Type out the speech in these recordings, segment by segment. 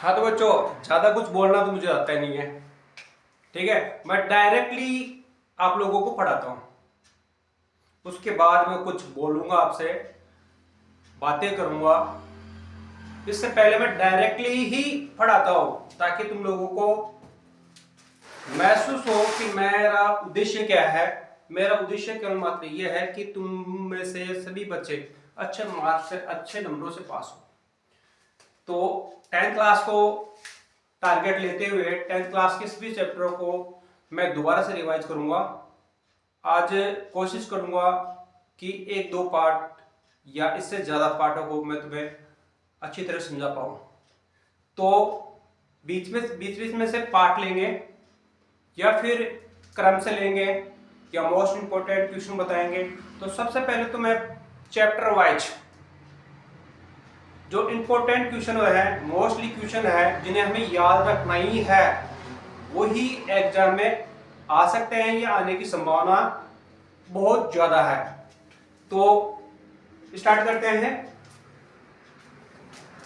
हाँ तो बच्चों, ज्यादा कुछ बोलना तो मुझे आता ही नहीं है। ठीक है, मैं डायरेक्टली आप लोगों को पढ़ाता हूँ। उसके बाद मैं कुछ बोलूंगा, आपसे बातें करूंगा। इससे पहले मैं डायरेक्टली ही पढ़ाता हूँ ताकि तुम लोगों को महसूस हो कि मेरा उद्देश्य क्या है। मेरा उद्देश्य केवल मात्र यह है कि तुम में से सभी बच्चे अच्छे मार्क्स से, अच्छे नंबरों से पास हो। तो 10th क्लास को टारगेट लेते हुए 10th क्लास के सभी चैप्टरों को मैं दोबारा से रिवाइज करूंगा। आज कोशिश करूंगा कि एक दो पार्ट या इससे ज्यादा पार्टों को मैं तुम्हें अच्छी तरह समझा पाऊं। तो बीच में से पार्ट लेंगे या फिर क्रम से लेंगे या मोस्ट इंपोर्टेंट क्वेश्चन बताएंगे। तो सबसे पहले तो मैं चैप्टर वाइज जो इंपॉर्टेंट क्वेश्चन है, मोस्टली क्वेश्चन है जिन्हें हमें याद रखना ही है, वही एग्जाम में आ सकते हैं या आने की संभावना बहुत ज्यादा है। तो स्टार्ट करते हैं।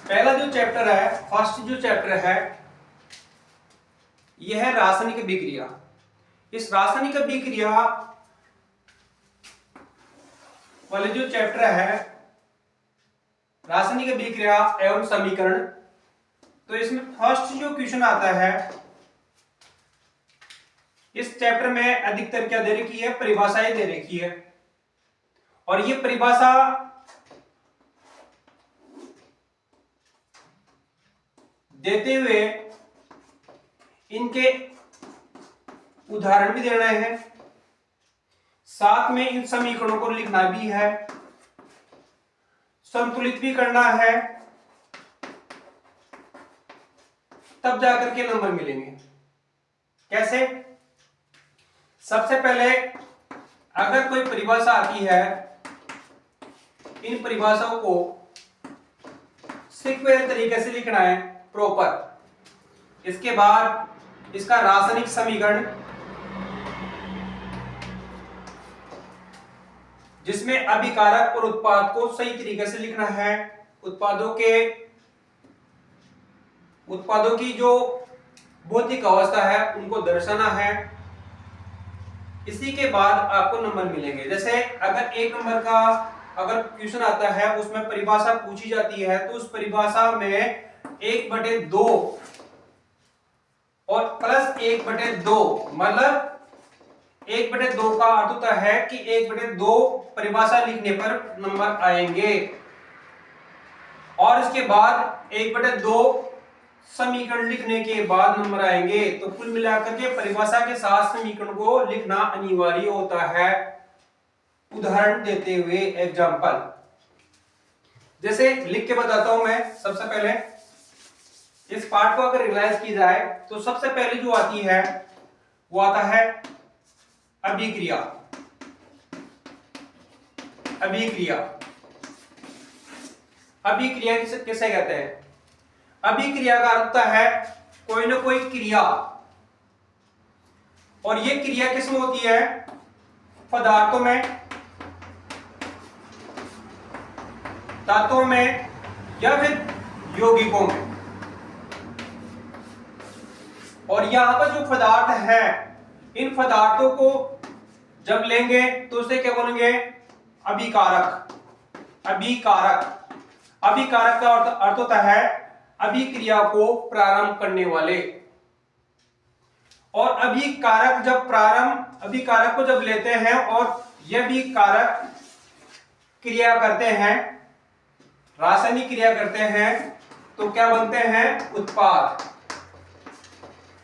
पहला जो चैप्टर है, फर्स्ट जो चैप्टर है, यह है रासायनिक अभिक्रिया। इस रासायनिक अभिक्रिया वाले जो चैप्टर है, रासायनिक अभिक्रिया एवं समीकरण, तो इसमें फर्स्ट जो क्वेश्चन आता है, इस चैप्टर में अधिकतर क्या दे रखी है, परिभाषाएं दे रखी है। और ये परिभाषा देते हुए इनके उदाहरण भी दे रहे हैं, साथ में इन समीकरणों को लिखना भी है, संतुलित भी करना है, तब जाकर के नंबर मिलेंगे। कैसे? सबसे पहले अगर कोई परिभाषा आती है, इन परिभाषाओं को सीक्वेंस तरीके से लिखना है, प्रॉपर। इसके बाद इसका रासायनिक समीकरण, जिसमें अभिकारक और उत्पाद को सही तरीके से लिखना है, उत्पादों की जो भौतिक अवस्था है उनको दर्शाना है। इसी के बाद आपको नंबर मिलेंगे। जैसे अगर एक नंबर का अगर क्वेश्चन आता है, उसमें परिभाषा पूछी जाती है, तो उस परिभाषा में 1/2 और प्लस 1/2, मतलब 1/2 का अर्थ होता है कि 1/2 परिभाषा लिखने पर नंबर आएंगे, और इसके बाद 1/2 समीकरण लिखने के बाद नंबर आएंगे। तो कुल मिलाकर के परिभाषा के साथ समीकरण को लिखना अनिवार्य होता है। उदाहरण देते हुए एग्जांपल जैसे लिख के बताता हूं मैं। सबसे पहले इस पार्ट को अगर रियलाइज की जाए तो सबसे पहले जो आती है वो आता है अभिक्रिया। अभिक्रिया अभिक्रिया किसे कहते हैं? अभिक्रिया का अर्थ है कोई ना कोई क्रिया, और ये क्रिया किसमें होती है? पदार्थों में, तत्वों में या फिर यौगिकों में। और यहां पर जो पदार्थ है, इन पदार्थों को जब लेंगे तो उसे क्या बोलेंगे? अभिकारक। अभिकारक अभिकारक का अर्थ होता है अभिक्रिया को प्रारंभ करने वाले। और अभिकारक को जब लेते हैं और यह भी कारक क्रिया करते हैं, रासायनिक क्रिया करते हैं, तो क्या बनते हैं? उत्पाद।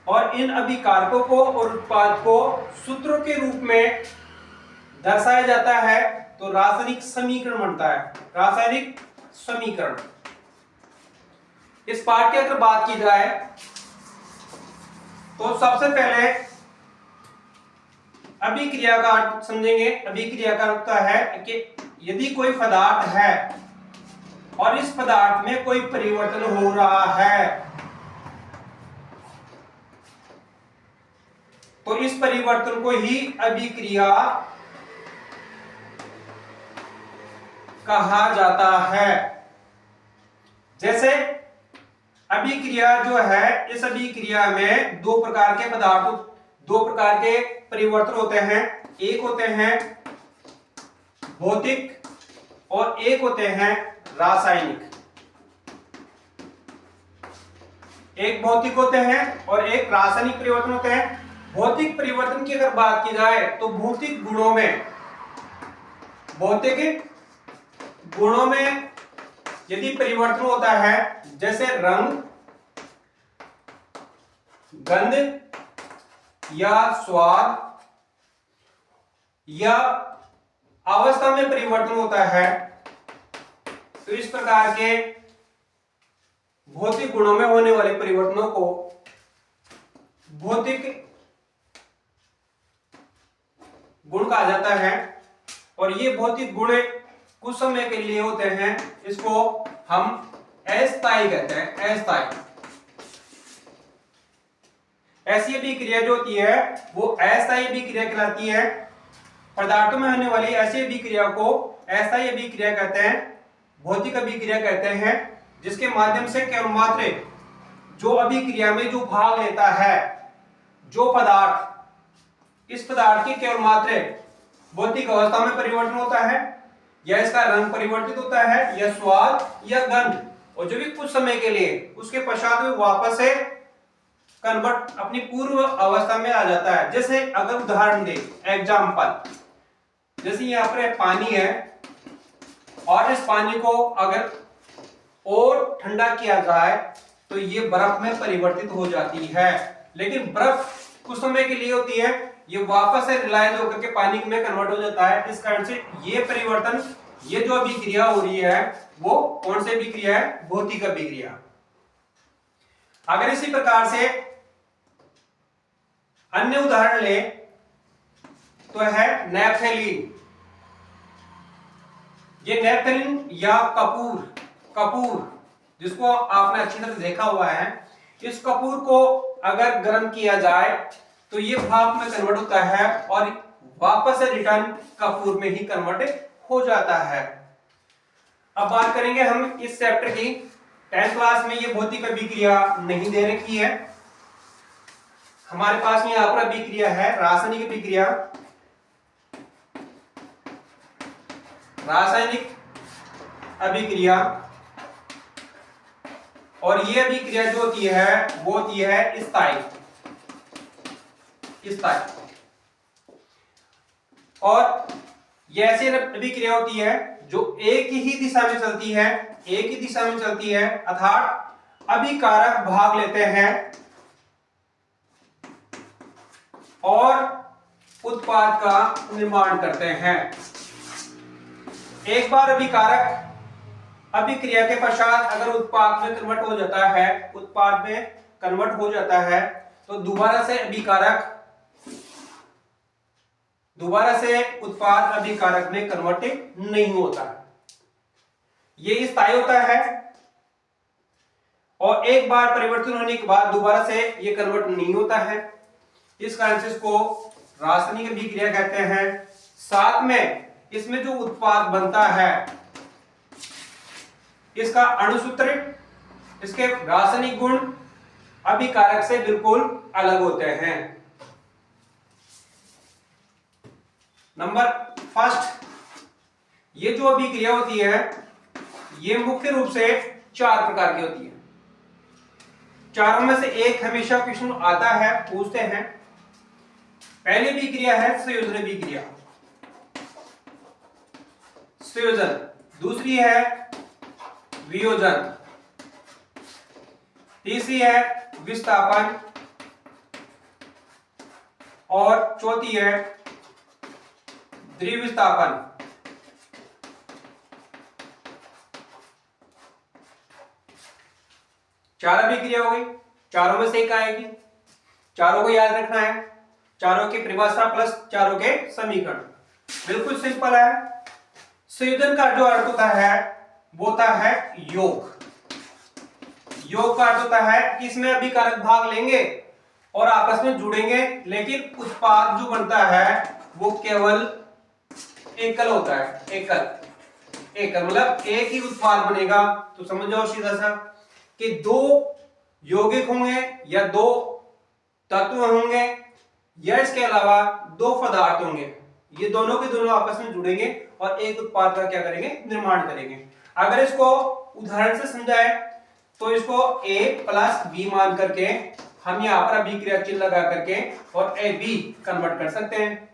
और इन अभिकारकों को और उत्पाद को सूत्रों के रूप में दर्शाया जाता है, तो रासायनिक समीकरण बनता है। रासायनिक समीकरण। इस पार्ट की अगर बात की जाए तो सबसे पहले अभिक्रिया का अर्थ समझेंगे। अभिक्रिया का अर्थ है कि यदि कोई पदार्थ है और इस पदार्थ में कोई परिवर्तन हो रहा है, तो इस परिवर्तन को ही अभिक्रिया कहा जाता है। जैसे अभिक्रिया जो है, इस अभिक्रिया में दो प्रकार के पदार्थ, दो प्रकार के परिवर्तन होते हैं। एक होते हैं भौतिक और एक होते हैं रासायनिक। एक भौतिक होते हैं और एक रासायनिक परिवर्तन होते हैं। भौतिक परिवर्तन की अगर बात की जाए तो भौतिक गुणों में यदि परिवर्तन होता है, जैसे रंग, गंध या स्वाद या अवस्था में परिवर्तन होता है, तो इस प्रकार के भौतिक गुणों में होने वाले परिवर्तनों को भौतिक गुण कहा जाता है। और ये भौतिक गुण कुछ समय के लिए होते हैं, इसको हम अस्थायी कहते हैं, अस्थायी। ऐसी अभिक्रिया जो होती है वो अस्थायी अभिक्रिया कहलाती है। पदार्थों में होने वाली ऐसी अभिक्रिया को अस्थायी अभिक्रिया कहते हैं, भौतिक अभिक्रिया कहते हैं, जिसके माध्यम से केवल मात्र जो अभिक्रिया में जो भाग लेता है, जो पदार्थ, इस पदार्थ की केवल मात्र भौतिक अवस्था में परिवर्तन होता है, या इसका रंग परिवर्तित होता है, या स्वाद या गंध, और जो भी कुछ समय के लिए उसके पश्चात में वापस से कन्वर्ट अपनी पूर्व अवस्था में आ जाता है। जैसे अगर उदाहरण दे, एग्जाम्पल, जैसे यहाँ पर पानी है और इस पानी को अगर और ठंडा किया जाए तो ये बर्फ में परिवर्तित हो जाती है। लेकिन बर्फ कुछ समय के लिए होती है, ये वापस से रिलायज होकर के पानी में कन्वर्ट हो जाता है। इस कारण से ये परिवर्तन, ये जो अभिक्रिया हो रही है वो कौन सी अभिक्रिया है? भौतिक अभिक्रिया। अगर इसी प्रकार से अन्य उदाहरण ले तो है नैप्थेलीन। ये नैप्थेलीन या कपूर जिसको आपने अच्छी तरह देखा हुआ है, इस कपूर को अगर गर्म किया जाए तो ये भाप में कन्वर्ट होता है और वापस से रिटर्न कपूर में ही कन्वर्ट हो जाता है। अब बात करेंगे हम इस चैप्टर की। 10th क्लास में ये भौतिक अभिक्रिया नहीं दे रखी है, हमारे पास में यहाँ पर अभिक्रिया है रासायनिक अभिक्रिया। रासायनिक अभिक्रिया, और ये अभिक्रिया जो होती है वो होती है स्थायी। और ये ऐसी अभिक्रिया होती है जो एक ही दिशा में चलती है, अर्थात अभिकारक भाग लेते हैं और उत्पाद का निर्माण करते हैं। एक बार अभिकारक अभिक्रिया के पश्चात अगर उत्पाद में कन्वर्ट हो जाता है तो दोबारा से उत्पाद अभिकारक में कन्वर्ट नहीं होता। ये स्थायी होता है और एक बार परिवर्तन होने के बाद दोबारा से ये कन्वर्ट नहीं होता है। इस कारण से इसको रासायनिक अभिक्रिया कहते हैं। साथ में इसमें जो उत्पाद बनता है, इसका अणुसूत्र, इसके रासायनिक गुण अभिकारक से बिल्कुल अलग होते हैं। नंबर फर्स्ट, ये जो अभिक्रिया होती है ये मुख्य रूप से 4 प्रकार की होती है। चारों में से एक हमेशा क्वेश्चन आता है, पूछते हैं। पहली अभिक्रिया है संयोजन अभिक्रिया, संयोजन। दूसरी है वियोजन। तीसरी है विस्थापन और चौथी है द्विविस्थापन। चार अभिक्रिया हो गई, चारों में से एक आएगी। चारों को याद रखना है, चारों की परिभाषा प्लस चारों के समीकरण। बिल्कुल सिंपल है। संयोजन का जो अर्थ होता है वो होता है योग। योग का अर्थ होता है कि इसमें अभिकारक भाग लेंगे और आपस में जुड़ेंगे, लेकिन उत्पाद जो बनता है वो केवल एकल होता है। एकल मतलब एक ही उत्पाद बनेगा। तो समझ जाओ सीधा सा कि दो यौगिक होंगे या दो तत्व होंगे या इसके अलावा दो पदार्थ होंगे, ये दोनों के दोनों आपस में जुड़ेंगे और एक उत्पाद का क्या करेंगे, निर्माण करेंगे। अगर इसको उदाहरण से समझाए तो इसको A प्लस बी मान करके हम यहाँ पर अभिक्रिया चिन्ह लगा करके और ए बी कन्वर्ट कर सकते हैं।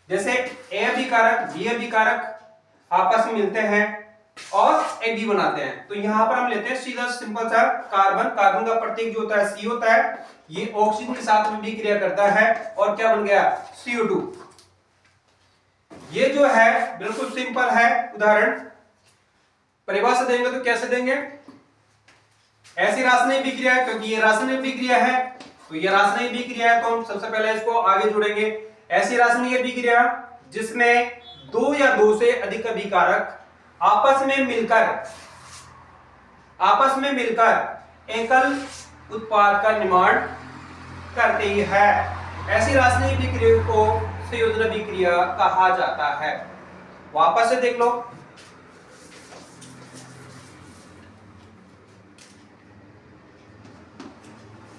जैसे ए अभिकारक बी अभिकारक आपस में मिलते हैं और ए बी बनाते हैं, तो यहाँ पर हम लेते हैं सीधा सिंपल सा कार्बन, कार्बन का प्रतीक जो होता है सी होता है, ये ऑक्सीजन के साथ में भी क्रिया करता है और क्या बन गया, CO2। ये जो है बिल्कुल सिंपल है उदाहरण। परिभाषा देंगे तो कैसे देंगे, ऐसी रासायनिक विक्रिया है, क्योंकि ये रासायनिक विक्रिया है तो ये रासायनिक विक्रिया है तो हम सबसे पहले इसको आगे जोड़ेंगे। ऐसी रासायनिक विक्रिया जिसमें दो या दो से अधिक अभिकारक आपस में मिलकर एकल उत्पाद का निर्माण करते ही है, ऐसी रासायनिक विक्रिया को संयोजन विक्रिया कहा जाता है। वापस से देख लो,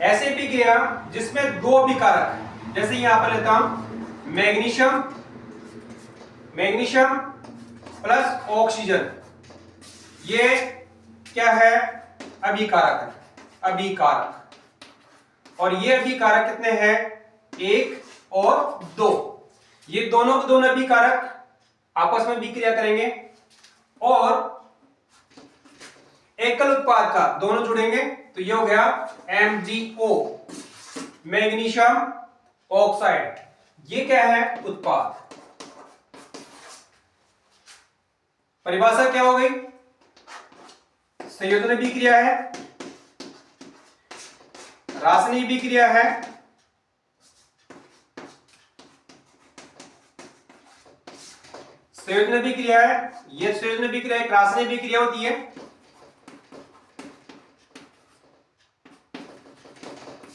ऐसी विक्रिया जिसमें दो अभिकारक, जैसे यहां पर लेता हूं मैग्नीशियम प्लस ऑक्सीजन, ये क्या है, अभिकारक। और ये अभिकारक कितने हैं, एक और दो, ये दोनों के दोनों अभिकारक आपस में विक्रिया करेंगे और एकल उत्पाद का दोनों जुड़ेंगे, तो ये हो गया MgO, मैग्नीशियम ऑक्साइड। ये क्या है, उत्पाद। परिभाषा क्या हो गई, संयोजन विक्रिया है, रासायनिक विक्रिया है, संयोजन विक्रिया है। ये संयोजन विक्रिया एक रासायनिक विक्रिया होती है।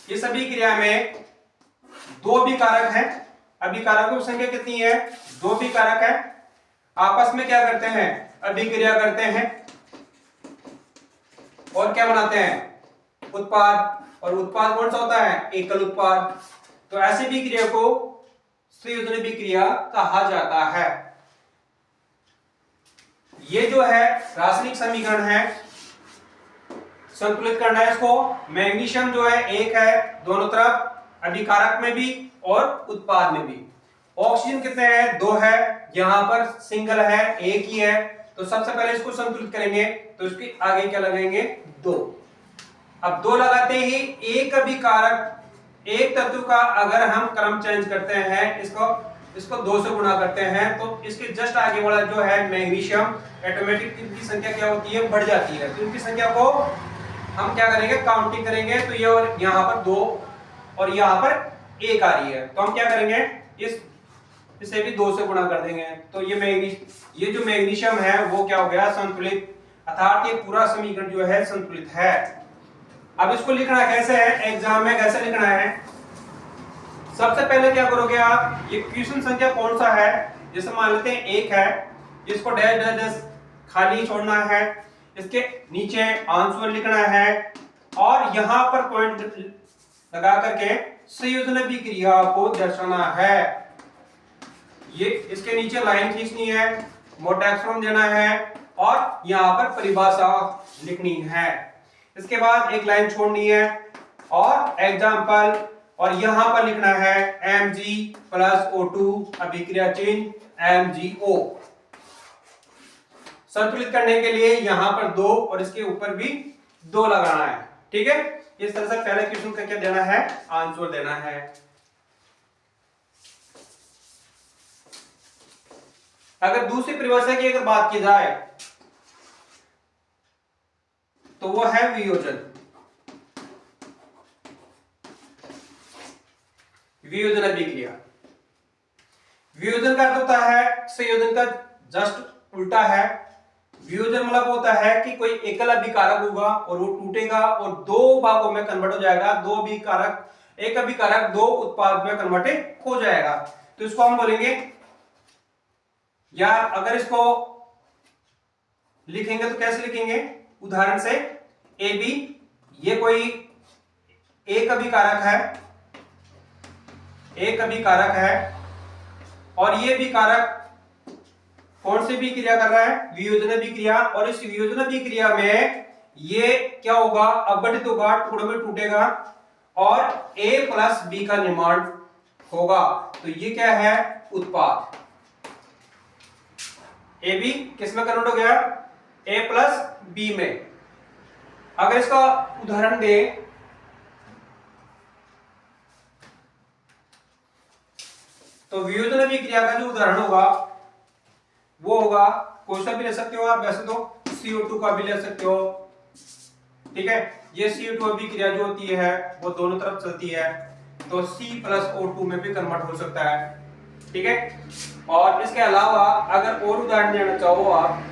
इस अभिक्रिया में दो अभिकारक हैं, अभिकारकों की संख्या कितनी है, दो अभिकारक है, आपस में क्या करते हैं, अभिक्रिया करते हैं और क्या बनाते हैं, उत्पाद। और उत्पाद कौन सा होता है, एकल उत्पाद। तो ऐसी विक्रिया को संयोजन विक्रिया कहा जाता है। ये जो है रासायनिक समीकरण है, संतुलित करना है इसको। मैग्नीशियम जो है एक है दोनों तरफ, अभिकारक में भी और उत्पाद में भी। ऑक्सीजन कितने हैं, दो है, यहां पर सिंगल है, एक ही है, तो सबसे पहले इसको संतुलित करेंगे तो इसके आगे क्या लगाएंगे, दो। अब दो लगाते ही एक अभिकारक, एक तत्व का अगर हम क्रम चेंज करते हैं, इसको दो से गुणा करते हैं, तो इसके जस्ट आगे वाला जो है मैग्नीशियम, ऑटोमेटिक इनकी संख्या क्या होती है, बढ़ जाती है। तो इनकी संख्या को हम क्या करेंगे, काउंटिंग करेंगे, तो ये और यहाँ पर दो और यहाँ पर एक आ रही है, तो हम क्या करेंगे, इसे भी दो से गुणा कर देंगे, तो ये जो मैग्नीशियम है वो क्या हो गया, संतुलित, अर्थात ये पूरा समीकरण जो है संतुलित है। अब इसको लिखना कैसे है, एग्जाम में कैसे लिखना है, सबसे पहले क्या करोगे आप, ये क्वेश्चन संख्या कौन सा है, जैसे मान लेते हैं एक है, इसको डैश डैश डैश खाली छोड़ना है, इसके नीचे आंसर लिखना है और यहां पर पॉइंट लगा करके संयोजन विक्रिया को दर्शाना है। ये इसके नीचे लाइन खींचनी है, मोटा अक्षरों देना है और यहां पर परिभाषा लिखनी है। इसके बाद एक लाइन छोड़नी है और एग्जाम्पल, और यहां पर लिखना है Mg प्लस O2 अभिक्रिया चिन्ह MgO। संतुलित करने के लिए यहां पर दो और इसके ऊपर भी दो लगाना है, ठीक है। इस तरह से पहले क्वेश्चन का क्या देना है, आंसर देना है। अगर दूसरी परिभाषा की अगर बात की जाए तो वो है वियोजन। वियोजन अभिक्रिया, वियोजन का अर्थ होता है संयोजन का जस्ट उल्टा है। वियोजन मतलब होता है कि कोई एकल अभिकारक होगा और वो टूटेगा और दो भागों में कन्वर्ट हो जाएगा, दो अभिकारक, एक अभिकारक दो उत्पाद में कन्वर्ट हो जाएगा, तो इसको हम बोलेंगे, या अगर इसको लिखेंगे तो कैसे लिखेंगे, उदाहरण से AB, ये कोई एक अभिकारक है, एक अभिकारक है, और ये अभिकारक कौन सी भी क्रिया कर रहा है, वियोजन अभिक्रिया। और इस वियोजन अभिक्रिया में ये क्या होगा, अपघटित होगा, टुकड़ों में टूटेगा और A प्लस बी का निर्माण होगा। तो ये क्या है, उत्पाद। ए बी किस में कन्वर्ट हो गया, A प्लस बी में। अगर इसका उदाहरण दें, तो वियोजन अभिक्रिया का जो उदाहरण होगा वो होगा, कौन सा भी ले सकते हो आप, वैसे तो CO2 का भी ले सकते हो, ठीक है। ये CO2 अभिक्रिया जो होती है वो दोनों तरफ चलती है, तो C प्लस O2 में भी कन्वर्ट हो सकता है, ठीक है। और इसके अलावा अगर और उदाहरण देना चाहो आप,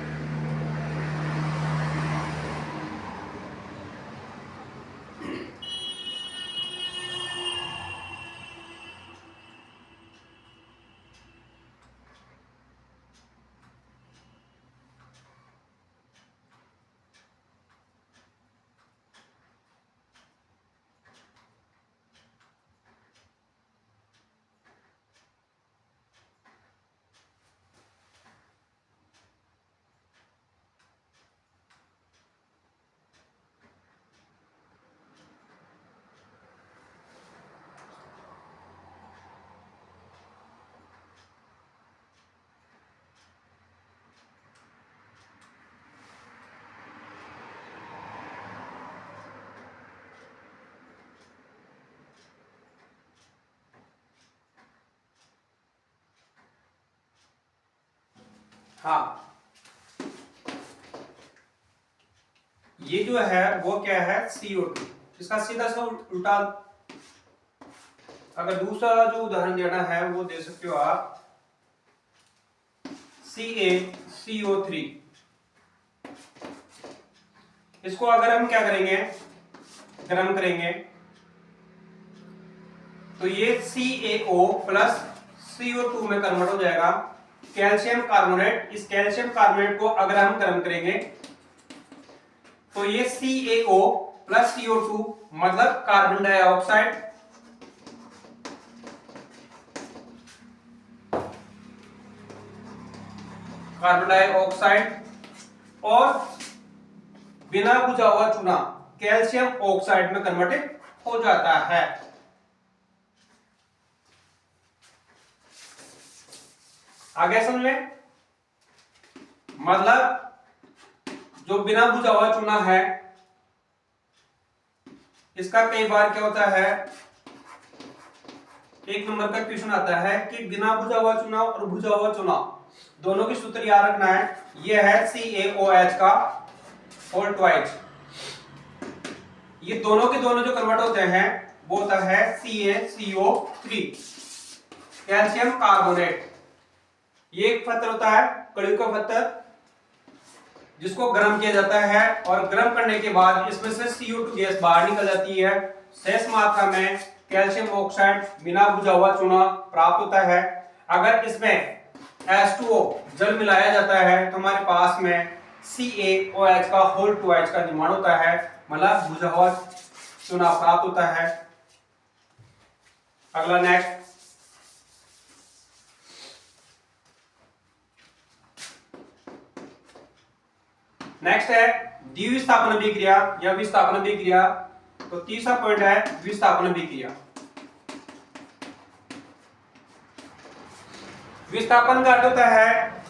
हाँ, ये जो है वो क्या है, CO2। इसका सीधा सा उल्टा, अगर दूसरा जो उदाहरण देना है वो दे सकते हो आप, CaCO3। इसको अगर हम क्या करेंगे, गर्म करेंगे, तो ये CaO प्लस CO2 में कन्वर्ट हो जाएगा कैल्शियम कार्बोनेट। इस कैल्शियम कार्बोनेट को अगर हम गर्म करेंगे तो ये CaO प्लस CO2 मतलब कार्बन डाइऑक्साइड, कार्बन डाइऑक्साइड, और बिना बुझा हुआ चूना कैल्शियम ऑक्साइड में कन्वर्ट हो जाता है। आगे समझ में, मतलब जो बिना बुझा हुआ चूना है, इसका कई बार क्या होता है, एक नंबर का क्वेश्चन आता है कि बिना बुझा हुआ चूना और बुझा हुआ चूना दोनों की सूत्र याद रखना है। यह है CaOH का होल ट्वाइस। ये दोनों के दोनों जो कन्वर्ट होते हैं वो होता है CaCO3 कैल्शियम कार्बोनेट। ये एक पत्थर होता है, कड़ियों का पत्थर, जिसको गर्म किया जाता है और गर्म करने के बाद इसमें से CO2 गैस बाहर निकल जाती है। शेष मात्रा में कैल्शियम ऑक्साइड बिना बुझा हुआ चूना प्राप्त होता है। अगर इसमें H2O जल मिलाया जाता है तो हमारे पास में CaOH का होल ट्वाइस का निर्माण होता है, मतलब बुझा हुआ चूना प्राप्त होता है। अगला नेक्स्ट, नेक्स्ट है द्विविस्थापन अभिक्रिया या विस्थापन अभिक्रिया। तो तीसरा पॉइंट है विस्थापन अभिक्रिया। विस्थापन का अर्थ होता है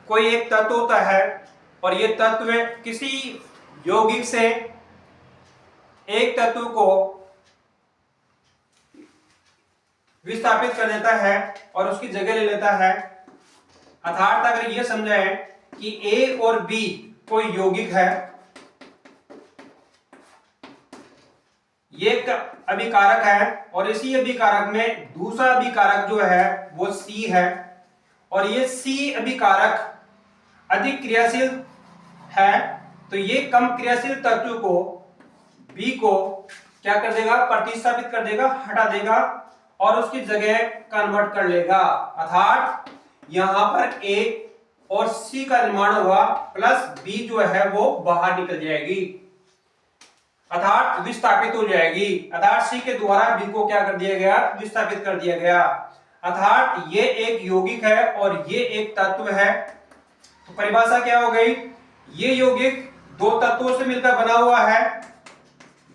कोई एक तत्व होता है और ये तत्व किसी यौगिक से एक तत्व को विस्थापित कर देता है और उसकी जगह ले लेता है। अर्थात अगर यह समझाए कि A और B कोई यौगिक है, ये एक अभिकारक है और इसी अभिकारक में दूसरा अभिकारक जो है वो C है, और ये C अभिकारक अधिक क्रियाशील है, तो ये कम क्रियाशील तत्व को B को क्या कर देगा, प्रतिस्थापित कर देगा, हटा देगा और उसकी जगह कन्वर्ट कर लेगा। अर्थात यहां पर A और C का निर्माण होगा प्लस B जो है वो बाहर निकल जाएगी। अर्थात विस्थापित हो जाएगी। अर्थात सी के द्वारा बी को क्या कर दिया गया, विस्थापित कर दिया गया। अर्थात ये एक यौगिक है और ये एक तत्व है। तो परिभाषा क्या हो गई, ये यौगिक दो तत्वों से मिलकर बना हुआ है,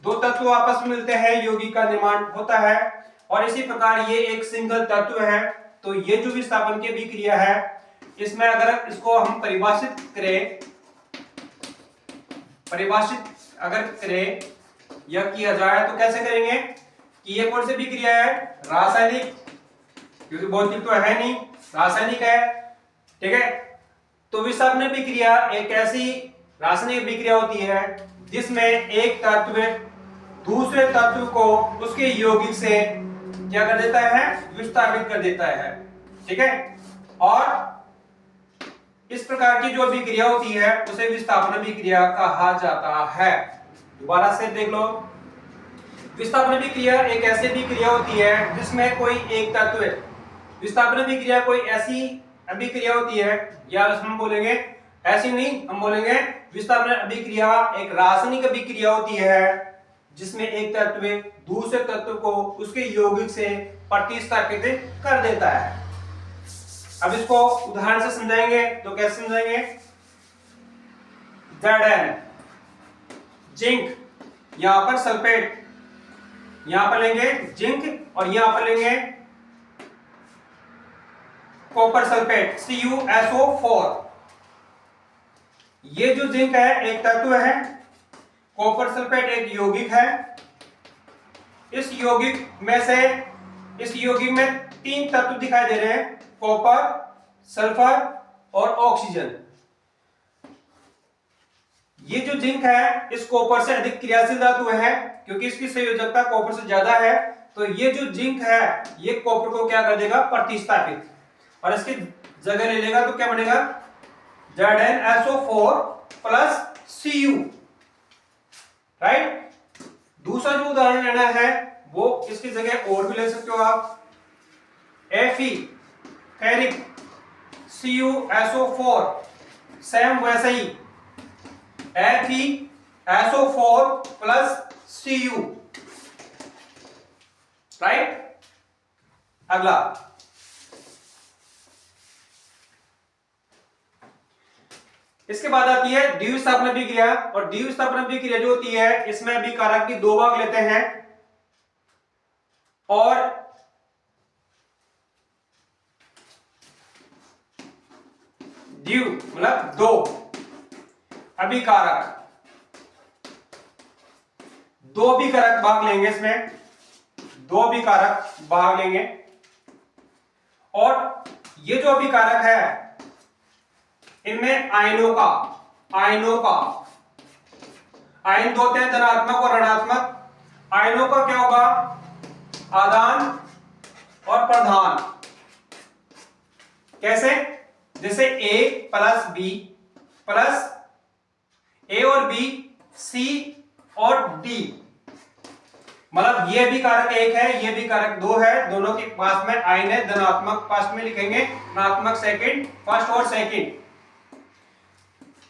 दो तत्व आपस में मिलते हैं, यौगिक का निर्माण होता है। और इसी प्रकार ये एक सिंगल तत्व है। तो ये जो विस्थापन की अभिक्रिया है, इसमें अगर इसको हम परिभाषित करें या किया जाए तो कैसे करेंगे कि ये कौन सी अभिक्रिया है, रासायनिक, क्योंकि भौतिक तो है नहीं, रासायनिक है, ठीक है। तो विस्थापन अभिक्रिया एक ऐसी रासायनिक अभिक्रिया होती है जिसमें एक तत्व दूसरे तत्व को उसके यौगिक से क्या कर देता है, विस्थापित कर देता है, ठीक है। और इस प्रकार की जो अभिक्रिया होती है उसे विस्थापन अभिक्रिया कहा जाता है। दोबारा से देख लो, विस्थापन अभिक्रिया एक ऐसी अभिक्रिया होती है जिसमें कोई एक तत्व, विस्थापन अभिक्रिया कोई ऐसी अभिक्रिया होती है, या हम बोलेंगे ऐसी नहीं, हम बोलेंगे विस्थापन अभिक्रिया एक रासायनिक अभिक्रिया होती है जिसमें एक तत्व दूसरे तत्व को उसके यौगिक से प्रतिस्थापित कर देता है। अब इसको उदाहरण से समझाएंगे, तो कैसे समझाएंगे, Zn जिंक, यहां पर सल्फेट, यहां पर लेंगे जिंक और यहां पर लेंगे कॉपर सल्फेट CuSO4। ये जो जिंक है एक तत्व है, कॉपर सल्फेट एक यौगिक है। इस यौगिक में तीन तत्व दिखाई दे रहे हैं, कॉपर, सल्फर और ऑक्सीजन। ये जो जिंक है इस कॉपर से अधिक क्रियाशील धातु है क्योंकि इसकी संयोजकता कॉपर से ज्यादा है। तो ये जो जिंक है ये कॉपर को क्या कर देगा, प्रतिस्थापित, और इसकी जगह ले लेगा। तो क्या बनेगा, ZnSO4 प्लस Cu, राइट। दूसरा जो उदाहरण लेना है वो इसकी जगह और भी ले सकते हो आप, Fe फेरिक CuSO4, सेम वैसे ही FeSO4 प्लस Cu, राइट। अगला इसके बाद आती है द्विविस्थापन अभिक्रिया। और द्विविस्थापन अभिक्रिया जो होती है इसमें अभिकारक की दो भाग लेते हैं और द्विव मतलब दो अभिकारक, दो अभिकारक भाग लेंगे, इसमें दो अभिकारक भाग लेंगे। और ये जो अभिकारक है इनमें आयनों का आयन दो होते हैं, धनात्मक और ऋणात्मक। आयनों का क्या होगा, आदान और प्रदान। कैसे, जैसे A plus B plus A और B, C और D, मतलब ये भी कारक एक है, ये भी कारक दो है, दोनों के पास में आयन है, धनात्मक फर्स्ट में लिखेंगे, ऋणात्मक सेकंड, फर्स्ट और सेकंड।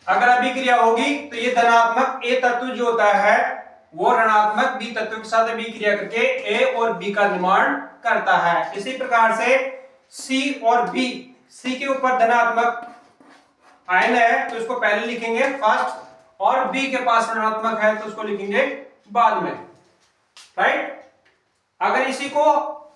अगर अभिक्रिया होगी तो ये धनात्मक A तत्व जो होता है वो ऋणात्मक B तत्व के साथ अभिक्रिया करके A और B का निर्माण करता है। इसी प्रकार से C और B, C के ऊपर धनात्मक आयन है तो इसको पहले लिखेंगे फर्स्ट, और B के पास ऋणात्मक है तो उसको लिखेंगे बाद में, राइट। अगर इसी को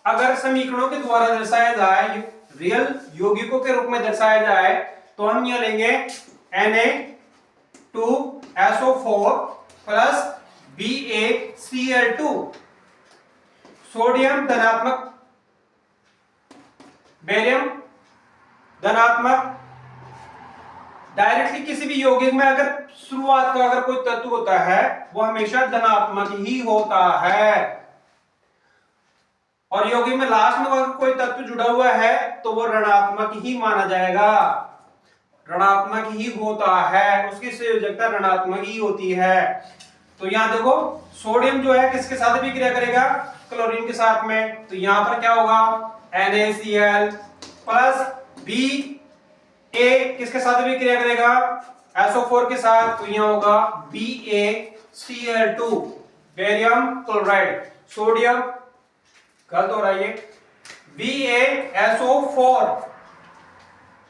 अगर समीकरणों के द्वारा दर्शाया जाए, रियल यौगिकों के रूप में दर्शाया जाए, तो हम यह लेंगे Na2SO4 प्लस BaCl2, सोडियम धनात्मक, बेरियम धनात्मक। डायरेक्टली किसी भी यौगिक में अगर शुरुआत का अगर कोई तत्व होता है वो हमेशा धनात्मक ही होता है, और यौगिक में लास्ट में अगर कोई तत्व जुड़ा हुआ है तो वो ऋणात्मक ही माना जाएगा, ऋणात्मक ही होता है, उसकी संयोजकता ऋणात्मक ही होती है। तो यहां देखो सोडियम जो है किसके साथ अभिक्रिया करेगा, क्लोरीन के साथ में। तो यहां पर क्या होगा, NaCl प्लस Ba किसके साथ अभिक्रिया करेगा, SO4 के साथ तो यहाँ होगा BaCl2 बेरियम क्लोराइड, सोडियम गलत हो रहा है ये, BaSO4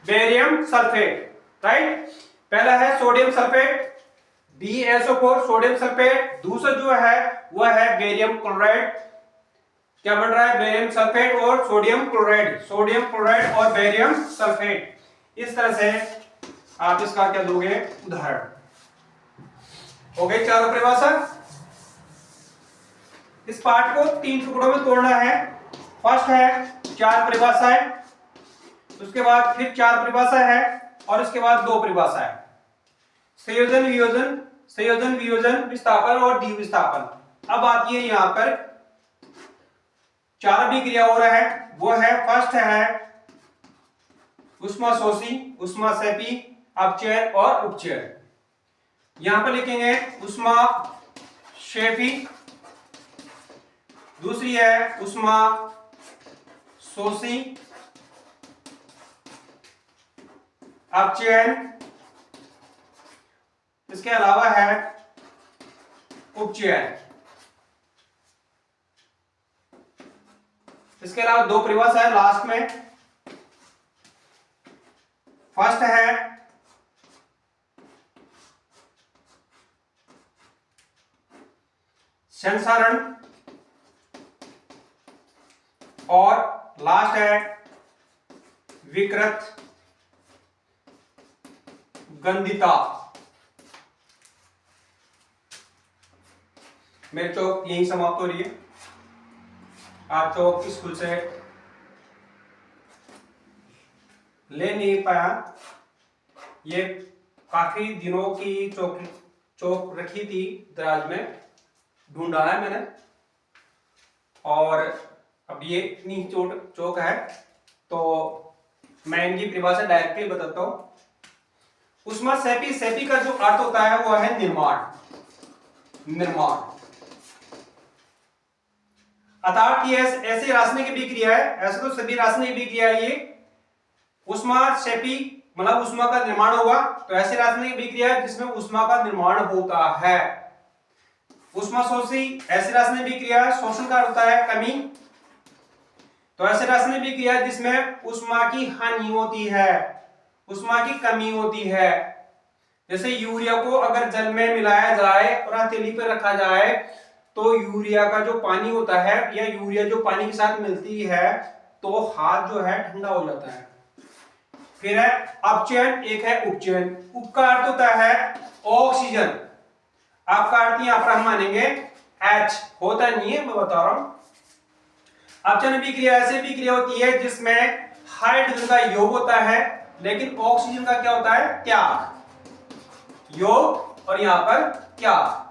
बेरियम सल्फेट, राइट। पहला है sodium sulphate BaSO4 sodium sulphate, दूसरा जो है वह है बेरियम क्लोराइड। क्या बन रहा है? बेरियम सल्फेट और सोडियम क्लोराइड, सोडियम क्लोराइड और बेरियम सल्फेट। इस तरह से आप इसका क्या दोगे? उदाहरण। हो गई चारों परिभाषा। इस पार्ट को 3 टुकड़ों में तोड़ना है। फर्स्ट है 4 परिभाषाएं, उसके बाद फिर 4 परिभाषा है और उसके बाद 2 परिभाषा है। संयोजन वियोजन, संयोजन वियोजन, विस्थापन और द्विविस्थापन। अब आती है यहां पर 4 अभिक्रिया हो रहा है। वो है फर्स्ट है ऊष्माशोषी, ऊष्माक्षेपी, अपचयन और उपचयन। यहां पर लिखेंगे ऊष्माक्षेपी, दूसरी है ऊष्माशोषी, अपचयन, इसके अलावा है उपचयन। इसके अलावा 2 परिभाषा है लास्ट में। फर्स्ट है संसारण और लास्ट है विकृत गंधिता। मेरी चौक यही समाप्त हो रही है। आप चौक स्कूल से ले नहीं पाया, ये काफी दिनों की चौक रखी थी दराज में, ढूंढा है मैंने, और अब ये इतनी चौक है तो मैं इनकी परिभाषा डायरेक्टली बताता हूं। ऊष्माक्षेपी, सेपी का जो अर्थ होता है वो है निर्माण, निर्माण। अर्थात ये ऐसी रासायनिक अभिक्रिया है, ऐसे तो सभी रासायनिक अभिक्रिया ये ऊष्माक्षेपी मतलब ऊष्मा का निर्माण होगा, तो ऐसी रासायनिक अभिक्रिया है जिसमें ऊष्मा का निर्माण होता है। ऊष्माशोषी ऐसी रासायनिक अभिक्रिया, शोषण का होता है कमी, तो ऐसी रासायनिक अभिक्रिया जिसमें ऊष्मा की हानि होती है, ऊष्मा की कमी होती है। जैसे यूरिया को अगर जल में मिलाया जाए और हथेली पर रखा जाए तो यूरिया का जो पानी होता है या यूरिया जो पानी के साथ मिलती है तो हाथ जो है ठंडा हो जाता है। फिर है अपचयन, एक है उपचयन। उप का अर्थ होता है ऑक्सीजन, आपका अर्थ यहां पर हम मानेंगे H, होता नहीं है, मैं बता रहा हूं। अपचयन अभिक्रिया ऐसी अभिक्रिया होती है जिसमें हाइड्रोजन का योग होता है लेकिन ऑक्सीजन का क्या होता है? त्याग, योग और यहां पर त्याग।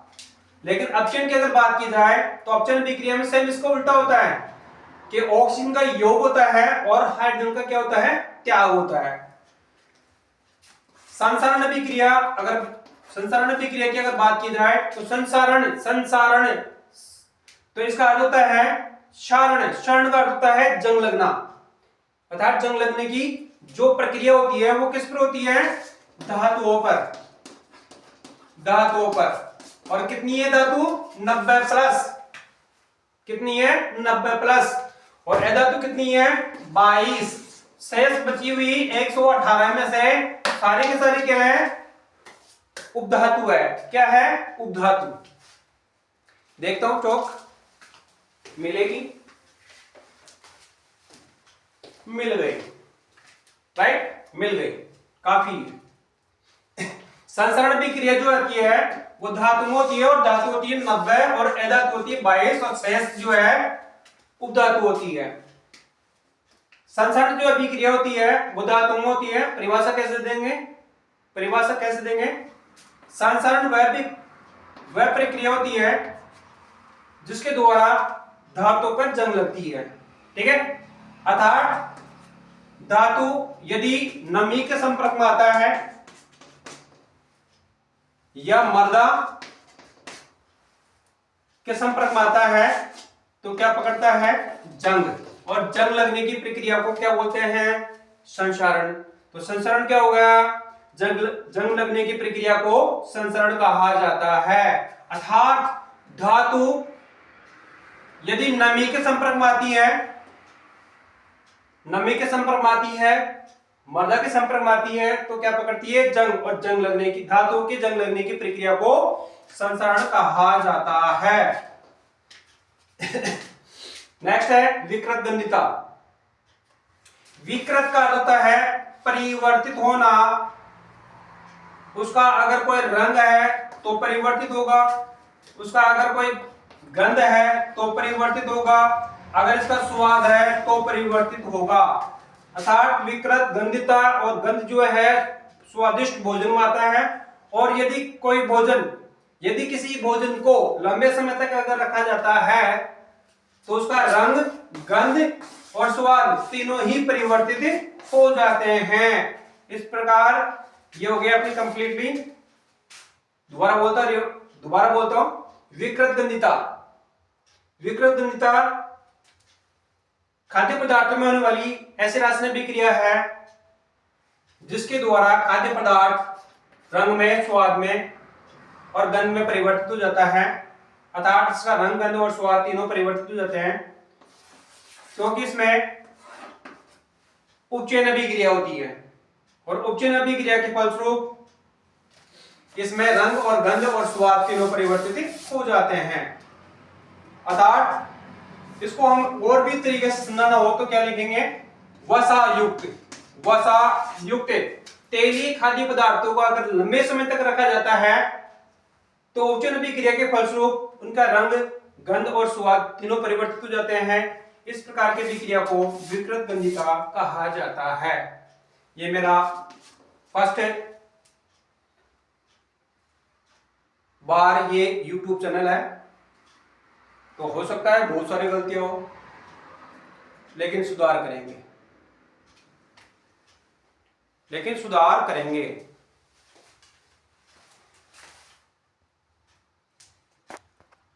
लेकिन अपचयन की अगर बात की जाए तो अपचयन अभिक्रिया में सेम इसका उल्टा होता है कि ऑक्सीजन का योग होता है और हाइड्रोजन का क्या होता है? त्याग होता है। संसारण अभिक्रिया, अगर संसारण अभिक्रिया की अगर बात की जाए तो संसारण, संसारण तो इसका अर्थ होता है क्षारण, क्षरण का अर्थ होता है जंग लगना, अर्थात जंग लगने की जो प्रक्रिया होती है वो किस पर होती है? धातुओं पर, धातुओं पर। और कितनी है धातु? 90+। कितनी है? 90+। और अधातु कितनी है? 22। शेष बची हुई 118 में से सारे के सारे क्या है? उपधातु है। क्या है? उपधातु। देखता हूं चौक मिलेगी, मिल गई, राइट, मिल गई, काफी। संसरण अभिक्रिया जो आती है वो धातु होती है और धातु होती है 90 और अधातु होती है 22 और शेष जो है उपधातु होती है। संसरण जो अभिक्रिया होती है वो धातु होती है। परिभाषा कैसे देंगे? परिभाषा कैसे देंगे? संसरण वह प्रक्रिया होती है जिसके द्वारा धातु पर जंग लगती है, ठीक है। अर्थात धातु यदि नमी के संपर्क में आता है या मृदा के संपर्क में आता है तो क्या पकड़ता है? जंग। और जंग लगने की प्रक्रिया को क्या बोलते हैं? संसारण। तो संसारण क्या हो गया? जंग लगने की प्रक्रिया को संसरण कहा जाता है। अर्थात धातु यदि नमी के संपर्क में आती है, नमी के संपर्क में आती है, मृदा के संपर्क में आती है, तो क्या पकड़ती है? जंग। और जंग लगने की, धातु की जंग लगने की प्रक्रिया को संसरण कहा जाता है। नेक्स्ट है विकृत गंधिता। विकृत का अर्थ होता है परिवर्तित होना। उसका अगर कोई रंग है तो परिवर्तित होगा, उसका अगर कोई गंध है तो परिवर्तित होगा, अगर इसका स्वाद है तो परिवर्तित होगा। अर्थात विकृत गंधिता और गंध जो है स्वादिष्ट भोजन में आता है। और यदि कोई भोजन, यदि किसी भोजन को लंबे समय तक अगर रखा जाता है तो उसका रंग, गंध और स्वाद तीनों ही परिवर्तित हो जाते हैं। इस प्रकार ये हो गया अपनी कंप्लीटली। दोबारा बोलता हूं, विकृत गंधिता। विकृत गंधिता खाद्य पदार्थों में होने वाली ऐसी रासायनिक अभिक्रिया है जिसके द्वारा खाद्य पदार्थ रंग में, स्वाद में और गंध में परिवर्तित हो जाता है। अर्थात इसका रंग, गंध और स्वाद तीनों परिवर्तित हो जाते हैं, क्योंकि इसमें उपचयन अभिक्रिया होती है। और उपचयन अभिक्रिया के फलस्वरूप इसमें रंग और गंध और स्वाद तीनों परिवर्तित हो जाते हैं। अर्थात इसको हम और भी तरीके से समझाना हो तो क्या लिखेंगे? वसा युक्त तेलीय खाद्य पदार्थों को अगर लंबे समय तक रखा जाता है तो उपचयन अभिक्रिया के फलस्वरूप उनका रंग, गंध और स्वाद तीनों परिवर्तित हो जाते हैं। इस प्रकार की अभिक्रिया को विकृत गंधिता कहा जाता है। ये मेरा फर्स्ट बार ये YouTube चैनल है, तो हो सकता है बहुत सारी गलतियां हो, लेकिन सुधार करेंगे।